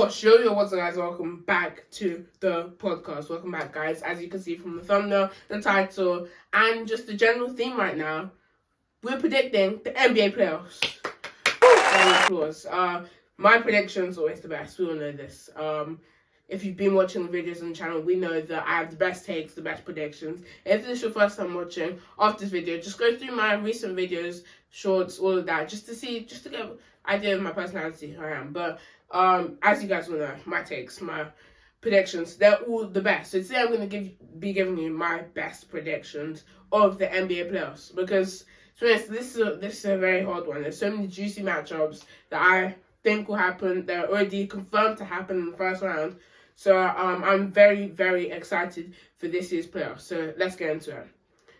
What's up, guys? Welcome back to the podcast. Welcome back, guys. As you can see from the thumbnail, the title, and just the general theme right now, we're predicting the NBA playoffs. Applause. My prediction's always the best. We all know this. If you've been watching the videos on the channel, we know that I have the best takes, the best predictions. If this is your first time watching, after this video, just go through my recent videos, shorts, all of that, just to get an idea of my personality, who I am. But as you guys will know, my takes, my predictions, they're all the best. So today I'm going to be giving you my best predictions of the NBA playoffs, because to be honest, this is a very hard one. There's so many juicy matchups that I think will happen. They're already confirmed to happen in the first round. So I'm very, very excited for this year's playoffs. So let's get into it.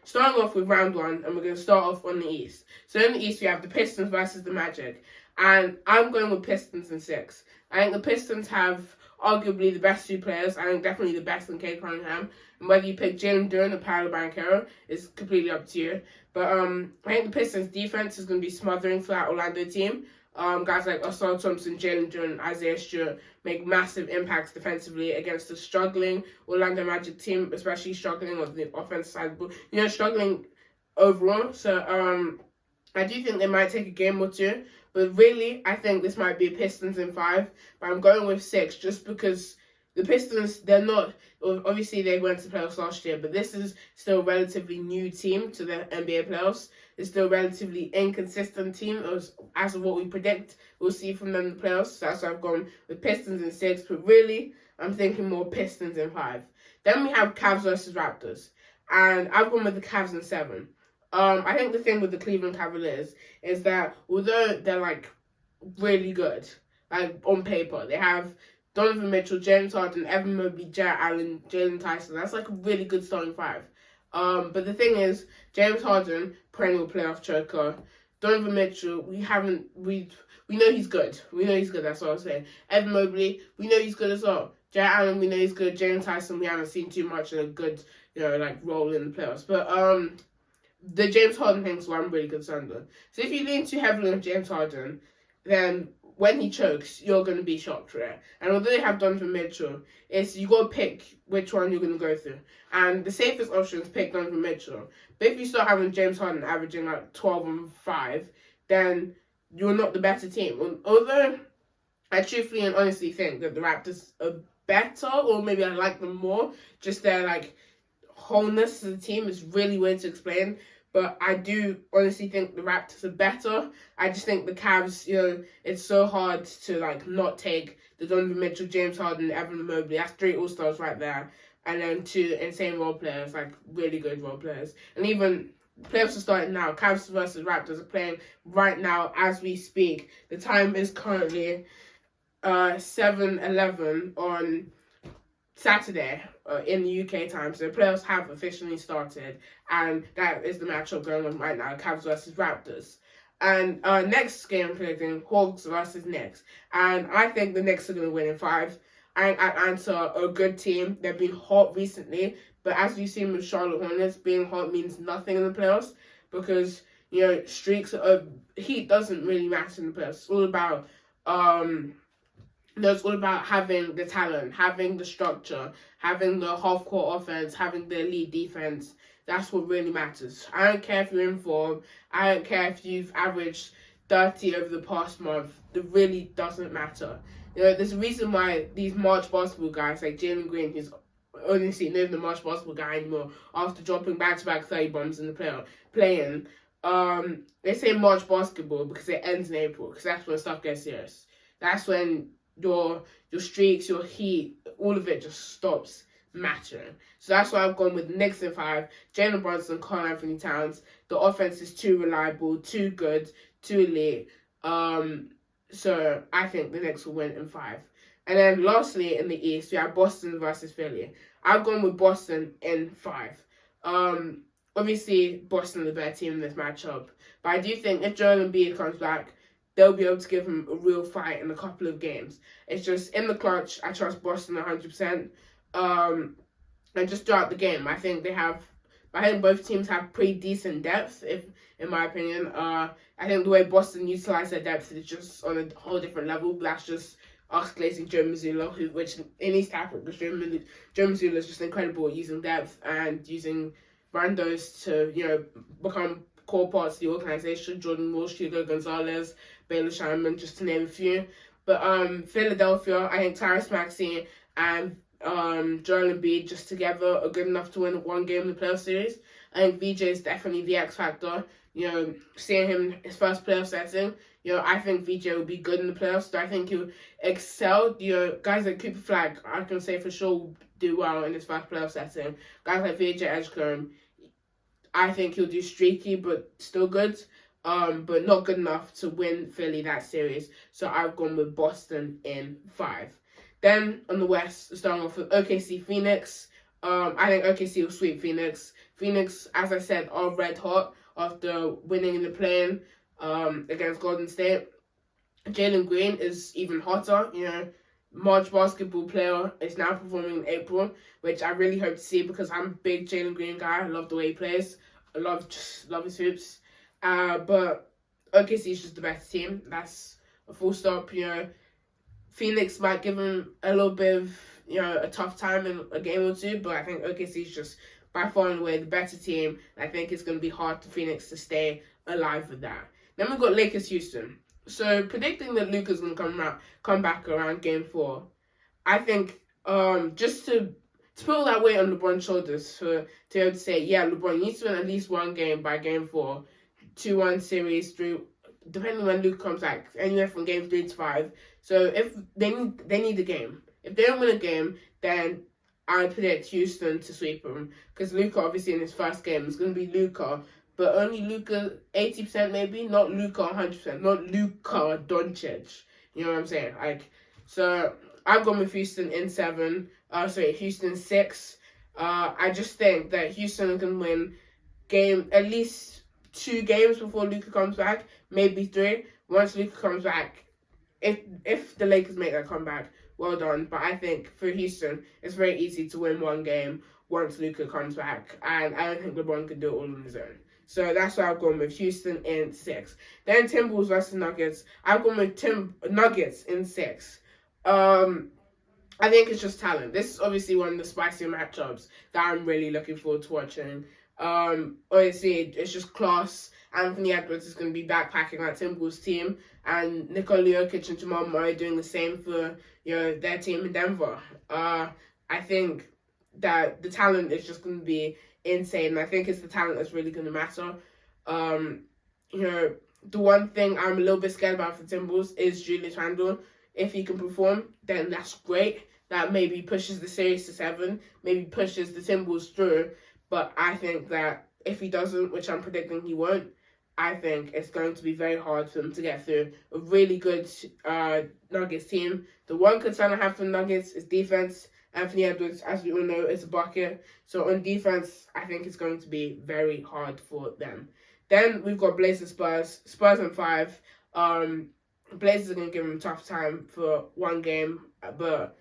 Starting off with round one, and we're going to start off on the East. So in the East, we have the Pistons versus the Magic. And I'm going with Pistons in 6. I think the Pistons have arguably the best two players. I think definitely the best in Cade Cunningham. And whether you pick Jalen Duren or Paolo Banchero is completely up to you. But I think the Pistons defense is going to be smothering for that Orlando team. Guys like Oscar Thompson, Jalen Duren, Isaiah Stewart make massive impacts defensively against the struggling Orlando Magic team, especially struggling on the offensive side of the ball. Struggling overall. So I do think they might take a game or two. But really, I think this might be Pistons in 5. But I'm going with 6 just because the Pistons, they're not... Obviously, they went to the playoffs last year, but this is still a relatively new team to the NBA playoffs. It's still a relatively inconsistent team as of what we predict we'll see from them in the playoffs. So that's why I've gone with Pistons in 6. But really, I'm thinking more Pistons in 5. Then we have Cavs versus Raptors. And I've gone with the Cavs in 7. I think the thing with the Cleveland Cavaliers is that although they're really good, on paper, they have Donovan Mitchell, James Harden, Evan Mobley, Jarrett Allen, Jalen Tyson. That's a really good starting 5. But the thing is, James Harden, perennial playoff choker. Donovan Mitchell, we know he's good. We know he's good, that's what I'm saying. Evan Mobley, we know he's good as well. Jarrett Allen, we know he's good. James Tyson, we haven't seen too much of a good, role in the playoffs. But the James Harden thing is what I'm really concerned with. So if you lean too heavily on James Harden, then when he chokes, you're going to be shocked for it. And although they have Donovan Mitchell, you got to pick which one you're going to go through. And the safest option is pick Donovan Mitchell. But if you start having James Harden averaging 12 and 5, then you're not the better team. Although I truthfully and honestly think that the Raptors are better, or maybe I like them more, just their wholeness as a team is really weird to explain. But I do honestly think the Raptors are better. I just think the Cavs, it's so hard to not take the Donovan Mitchell, James Harden, Evan Mobley. That's 3 All-Stars right there. And then 2 insane role players, really good role players. And even playoffs are starting now. Cavs versus Raptors are playing right now as we speak. The time is currently 7:11 on Saturday in the UK time. So the playoffs have officially started, and that is the matchup going on right now, Cavs versus Raptors. And next game I'm predicting Hawks versus Knicks, and I think the Knicks are going to win in 5. I think Atlanta are a good team. They've been hot recently, but as we've seen with Charlotte Hornets, being hot means nothing in the playoffs, because streaks of heat doesn't really matter in the playoffs. It's all about it's all about having the talent, having the structure, having the half-court offense, having the elite defense. That's what really matters. I don't care if you're in form. I don't care if you've averaged 30 over the past month. It really doesn't matter. There's a reason why these March basketball guys like Jalen Green, who's honestly not even a March basketball guy anymore, after dropping back-to-back 30 bombs in the play-in, they say March basketball because it ends in April, because that's when stuff gets serious. That's when your streaks, your heat, all of it just stops mattering. So that's why I've gone with Knicks in 5, Jalen Brunson, Karl Anthony Towns. The offense is too reliable, too good, too elite. So I think the Knicks will win in 5. And then lastly, in the East, we have Boston versus Philly. I've gone with Boston in 5. Obviously, Boston are the better team in this matchup. But I do think if Joel Embiid comes back, they'll be able to give him a real fight in a couple of games. It's just, in the clutch, I trust Boston 100%. And just throughout the game, I think both teams have pretty decent depth, in my opinion. I think the way Boston utilize their depth is just on a whole different level. But that's just us glazing Joe Mazzulla, which in East Africa, Joe Mazzulla is just incredible at using depth and using randos to, become core parts of the organisation. Jordan Walsh, Hugo Gonzalez, Baylor Shyman, just to name a few. But Philadelphia, I think Tyrese Maxey and Joel Embiid just together are good enough to win one game in the playoff series. I think VJ is definitely the X factor. Seeing him his first playoff setting, I think VJ will be good in the playoffs. So I think he'll excel. Guys like Cooper Flagg, I can say for sure will do well in his first playoff setting. Guys like VJ Edgecombe, I think he'll do streaky but still good. But not good enough to win Philly that series. So I've gone with Boston in 5. Then on the West, starting off with OKC Phoenix. I think OKC will sweep Phoenix. Phoenix, as I said, are red hot after winning in the play-in against Golden State. Jalen Green is even hotter. March basketball player is now performing in April, which I really hope to see because I'm a big Jalen Green guy. I love the way he plays. I love his hoops. But OKC is just the best team. That's a full stop. Phoenix might give him a little bit of a tough time in a game or two, but I think OKC is just by far and away the better team. I think it's going to be hard for Phoenix to stay alive with that. Then we've got Lakers Houston. So predicting that Luka's going to come back around Game 4, I think just to put all that weight on LeBron's shoulders to be able to say, yeah, LeBron, you need to win at least one game by Game 4, 2-1 series through, depending when Luka comes back, anywhere from Game 3 to 5. So if they need a game. If they don't win a game, then I predict Houston to sweep them. Because Luka, obviously, in his first game, is going to be Luka, but only Luka 80% maybe, not Luka 100%, not Luka Doncic. You know what I'm saying? So I've gone with Houston in 7. Houston 6. I just think that Houston can win at least 2 games before Luka comes back, maybe 3. Once Luka comes back, if the Lakers make that comeback, well done. But I think for Houston, it's very easy to win one game once Luka comes back, and I don't think LeBron could do it all on his own. So that's why I've gone with Houston in 6. Then Timberwolves versus Nuggets. I've gone with Nuggets in 6. I think it's just talent. This is obviously one of the spicier matchups that I'm really looking forward to watching. Obviously, it's just class. Anthony Edwards is going to be backpacking that Timberwolves team, and Nikola Jokic and Jamal Murray doing the same for their team in Denver. I think that the talent is just going to be insane, and I think it's the talent that's really going to matter. The one thing I'm a little bit scared about for Timberwolves is Julius Randle. If he can perform, then that's great. That maybe pushes the series to 7, maybe pushes the Timberwolves through. But I think that if he doesn't, which I'm predicting he won't, I think it's going to be very hard for them to get through a really good Nuggets team. The one concern I have for Nuggets is defense. Anthony Edwards, as we all know, is a bucket. So on defense, I think it's going to be very hard for them. Then we've got Blazers Spurs. Spurs in 5. Blazers are going to give them a tough time for one game. But,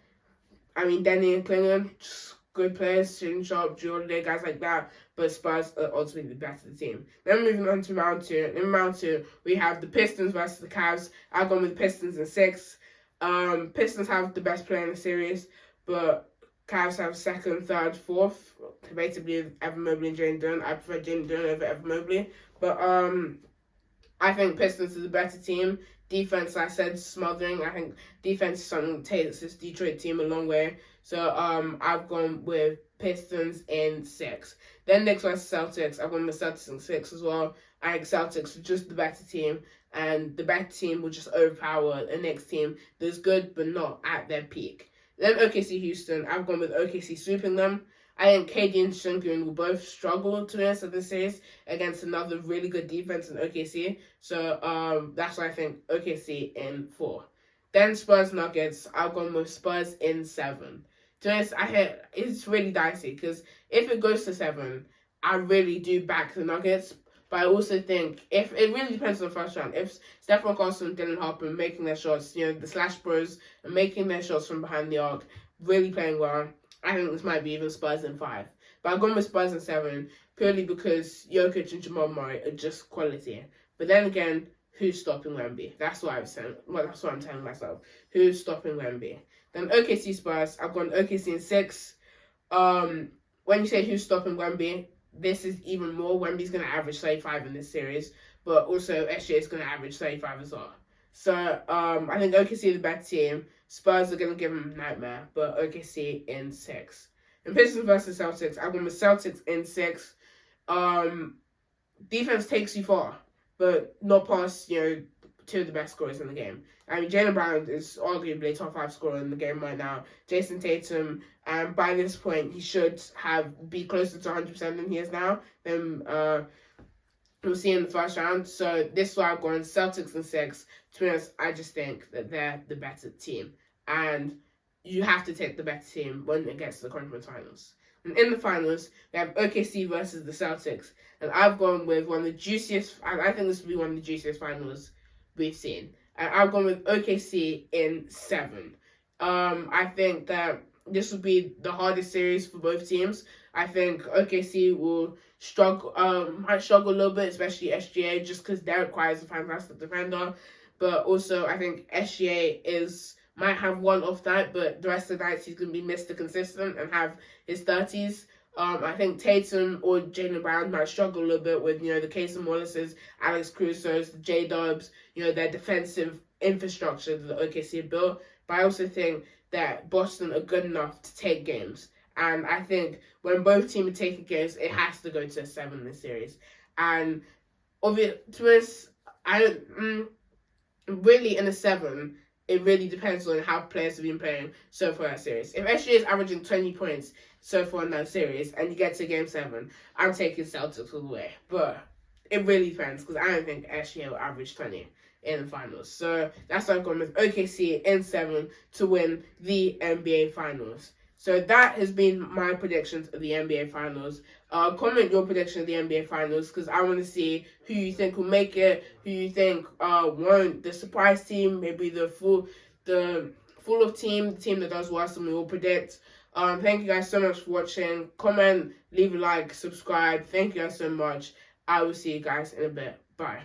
I mean, Denny and Klingon, just good players, Shooting Sharp, Jordan, guys like that. But Spurs are ultimately the better team. Then moving on to round 2. In round 2, we have the Pistons versus the Cavs. I've gone with the Pistons in 6. Pistons have the best player in the series, but Cavs have 2nd, 3rd, 4th. Debatably, Evan Mobley and Jalen Dunn. I prefer Jalen Dunn over Evan Mobley. But I think Pistons is a better team. Defense, like I said, smothering. I think defense is something that takes this Detroit team a long way. So I've gone with Pistons in 6. Then Knicks versus Celtics. I've gone with Celtics in 6 as well. I think Celtics are just the better team, and the better team will just overpower a Knicks team that's good but not at their peak. Then OKC Houston. I've gone with OKC sweeping them. I think KD and Sengun will both struggle to this series against another really good defense in OKC. So that's why I think OKC in 4. Then Spurs Nuggets. I've gone with Spurs in 7. To be honest, it's really dicey because if it goes to 7, I really do back the Nuggets. But I also think it really depends on the first round. If Stephon Castle and Dylan Harper are making their shots, the Slash Bros are making their shots from behind the arc, really playing well, I think this might be even Spurs in 5. But I've gone with Spurs in 7 purely because Jokic and Jamal Murray are just quality. But then again, who's stopping Wemby? That's what I was saying. Well, that's what I'm telling myself. Who's stopping Wemby? Then OKC Spurs. I've gone OKC in 6. When you say who's stopping Wemby, this is even more. Wemby's going to average 35 in this series, but also SGA is going to average 35 as well. So I think OKC is the better team. Spurs are going to give them a nightmare, but OKC in 6. And Pistons versus Celtics. I've gone with Celtics in 6. Defense takes you far, but not past, two of the best scorers in the game. I mean, Jaylen Brown is arguably a top 5 scorer in the game right now. Jason Tatum, and by this point, he should be closer to 100% than he is now. Then we'll see in the first round. So this is why I've gone Celtics in 6. To be honest, I just think that they're the better team. And you have to take the better team when it gets to the conference finals. And in the finals, we have OKC versus the Celtics. And I've gone with one of the juiciest, I think this will be one of the juiciest finals we've seen. And I've gone with OKC in 7. I think that this will be the hardest series for both teams. I think OKC will might struggle a little bit, especially SGA, just because Derek White is a fantastic defender. But also, I think SGA might have one off night, but the rest of the nights he's going to be Mr. Consistent and have his 30s. I think Tatum or Jaylen Brown might struggle a little bit with, the Casey Wallace's, Alex Caruso's, the J-Dubs, their defensive infrastructure that the OKC built. But I also think that Boston are good enough to take games. And I think when both teams are taking games, it has to go to a 7 in this series. And obviously, to us, really in a 7, it really depends on how players have been playing so far in that series. If SGA is averaging 20 points so far in that series and you get to game 7, I'm taking Celtics all the way. But it really depends because I don't think SGA will average 20 in the finals. So that's why I've gone with OKC in 7 to win the NBA Finals. So that has been my predictions of the NBA Finals. Comment your prediction of the NBA Finals because I want to see who you think will make it, who you think won't. The surprise team, maybe the full of team, the team that does worse than we all predict. Thank you guys so much for watching. Comment, leave a like, subscribe. Thank you guys so much. I will see you guys in a bit. Bye.